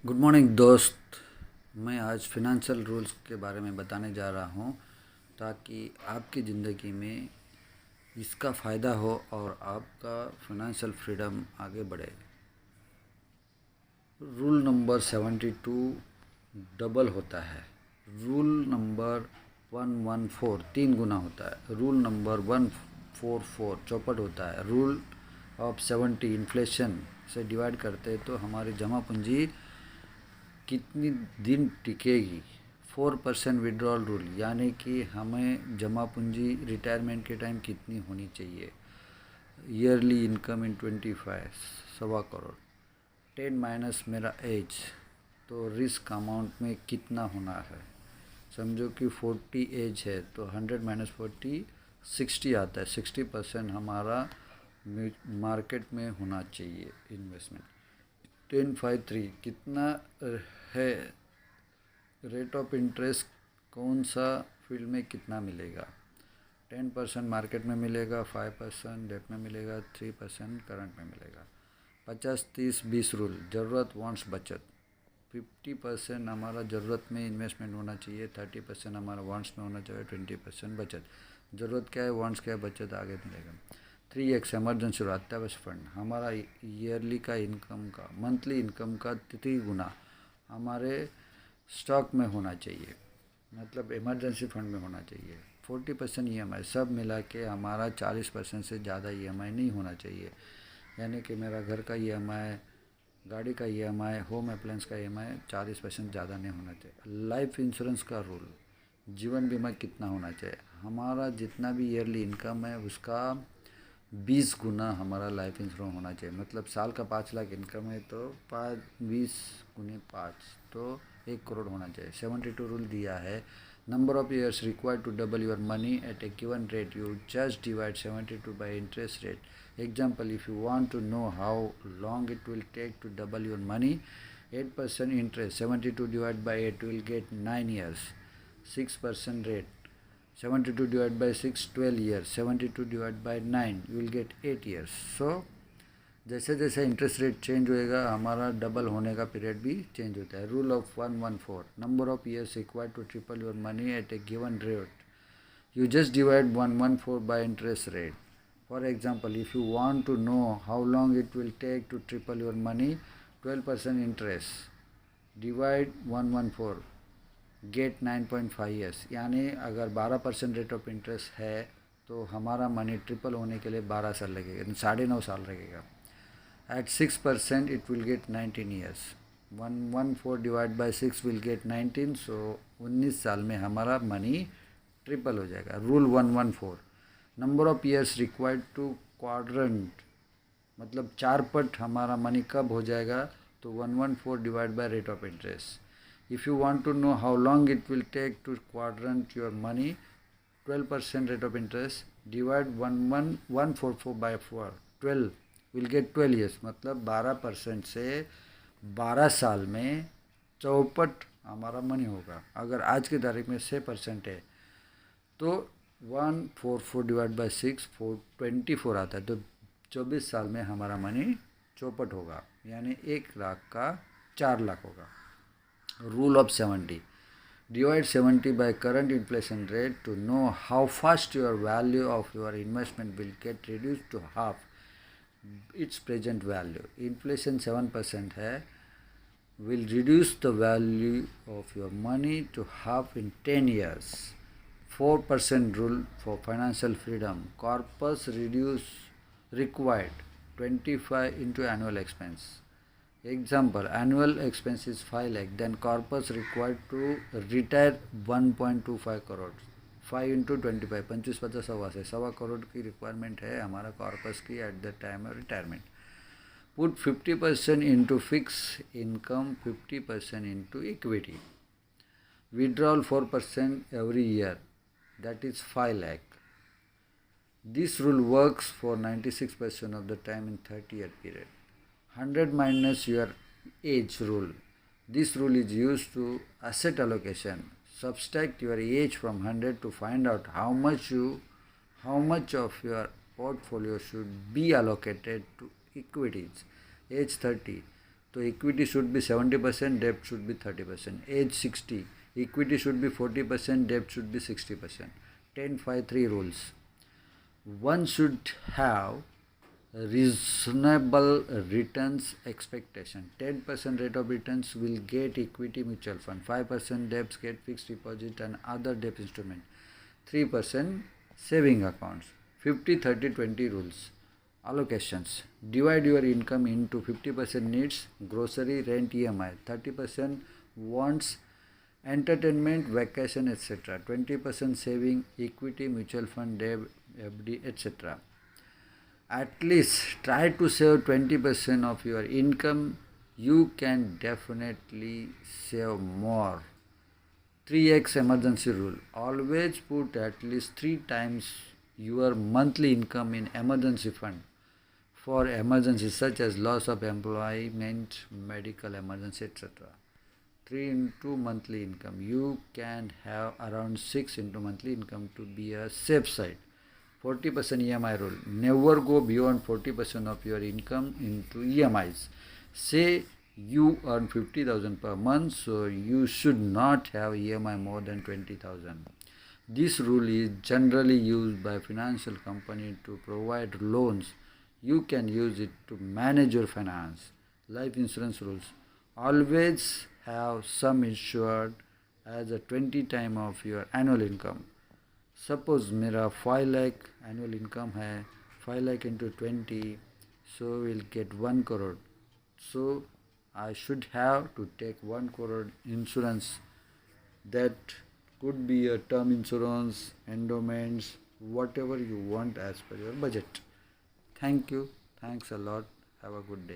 Good morning दोस्त। मैं आज फिनंशियल रूल्स के बारे में बताने जा रहा हूँ ताकि आपकी ज़िंदगी में इसका फ़ायदा हो और आपका फिनंशियल फ्रीडम आगे बढ़े। रूल नंबर 72 डबल होता है। रूल नंबर 114 तीन गुना होता है। रूल नंबर 144 चौपट होता है। रूल ऑफ 70 इन्फ्लेशन से डिवाइड करते हैं तो हमारी जमा पूंजी कितनी दिन टिकेगी। 4% विड्रॉल रूल यानी कि हमें जमा पूंजी रिटायरमेंट के टाइम कितनी होनी चाहिए। Yearly income in 25 1.25 crore. 10 minus मेरा एज तो रिस्क अमाउंट में कितना होना है। समझो कि 40 एज है तो 100 माइनस 40 60 आता है। 60% हमारा मार्केट में होना चाहिए इन्वेस्टमेंट। 1053 कितना है। रेट ऑफ इंटरेस्ट कौन सा फील्ड में कितना मिलेगा। 10% मार्केट में मिलेगा, 5% डेट में मिलेगा, 3% करंट में मिलेगा। 50-30-20 रूल ज़रूरत वांट्स बचत। 50% हमारा ज़रूरत में इन्वेस्टमेंट होना चाहिए, 30% हमारा वांट्स में होना चाहिए, 20% बचत। ज़रूरत क्या है, वांट्स क्या है, बचत आगे मिलेगा। 3x एमरजेंसी और अत्यावश्यक फंड हमारा ईयरली का इनकम का मंथली इनकम का 3 गुना हमारे स्टॉक में होना चाहिए, मतलब इमरजेंसी फंड में होना चाहिए। 40% EMI सब मिला के हमारा 40% से ज़्यादा EMI नहीं होना चाहिए। यानी कि मेरा घर का EMI, गाड़ी का EMI, होम अप्लायंस का EMI 40% ज़्यादा नहीं होना चाहिए। लाइफ इंश्योरेंस का रूल, जीवन बीमा कितना होना चाहिए। हमारा जितना भी ईयरली इनकम है उसका 20 गुना हमारा लाइफ इंश्योरेंस होना चाहिए। मतलब साल का 5 लाख इनकम है तो 20 गुने 5 तो 1 करोड़ होना चाहिए। 72 रूल दिया है। Number of years required to double your money at a given rate, you just divide 72 by interest rate. Example, if you want to know how long it will take to double your money, 8% interest 72 divide by 8 will get 9 years। 6% rate 72 divided by 6 12 years, 72 divided by 9 you will get 8 years। so जैसे जैसे interest rate change होएगा हमारा double होने का period भी change होता है। Rule of 114 number of years required to triple your money at a given rate, you just divide 114 by interest rate। For example, if you want to know how long it will take to triple your money, 12% interest divide 114 gate 9.5 years. यानी अगर 12% rate of interest है तो हमारा money triple होने के लिए 12 साल लगेगा, 9.5 साल लगेगा। At 6% it will get 19 years. 114 divide by 6 will get 19, so 19 साल में हमारा मनी ट्रिपल हो जाएगा। Rule 114 number of years required to quadrant, मतलब 4 पट हमारा मनी कब हो जाएगा तो 114 divide by rate of interest. If you want to know how long it will take to quadrant your money, 12% rate of interest divide 144 by 4, 12 will get 12 years। मतलब 12% से 12 साल में चौपट हमारा मनी होगा। अगर आज की तारीख में 6% है तो 144 डिवाइड बाई 6 424 आता है, तो 24 साल में हमारा मनी चौपट होगा, यानी 1 लाख का 4 लाख होगा। Rule of 70 divide 70 by current inflation rate to know how fast your value of your investment will get reduced to half its present value। Inflation 7% है, will reduce the value of your money to half in 10 years। 4% rule for financial freedom, corpus reduce required 25 into annual expense। Example, annual expense is 5 lakh, then corpus required to retire 1.25 crore. 5 into 25 25 50 1.25 crore की requirement है हमारा corpus की at the time of retirement. Put 50% into fixed income, 50% into equity। Withdrawal 4% every year, that is 5 lakh। This rule works for 96% of the time in 30-year period। 100 minus your age rule, this rule is used to asset allocation। Subtract your age from 100 to find out how much of your portfolio should be allocated to equities। Age 30 तो equity should be 70%, debt should be 30%. Age 60, equity should be 40%, debt should be 60%. 10-5-3 rules. One should have reasonable returns expectation. 10% rate of returns will get equity mutual fund, 5% debts get fixed deposit and other debt instrument, 3% saving accounts. 50-30-20 rules. Allocations. Divide your income into 50% needs, grocery, rent, EMI, 30% wants, entertainment, vacation, etc. 20% saving, equity, mutual fund, debt, FD, etc. At least try to save 20% of your income. You can definitely save more. 3x emergency rule. Always put at least 3 times your monthly income in emergency fund for emergencies such as loss of employment, medical emergency, etc. 3 into monthly income. You can have around 6 into monthly income to be a safe side. 40% EMI rule. Never go beyond 40% of your income into EMIs. Say you earn 50,000 per month, so you should not have EMI more than 20,000. This rule is generally used by financial company to provide loans. You can use it to manage your finance. Life insurance rules. Always have some insured as a 20 time of your annual income. Suppose मेरा 5 lakh annual income है, 5 lakh into 20, so we'll get 1 crore. So I should have to take 1 crore insurance. That could be a term insurance, endowments, whatever you want as per your budget. Thank you. Thanks a lot. Have a good day.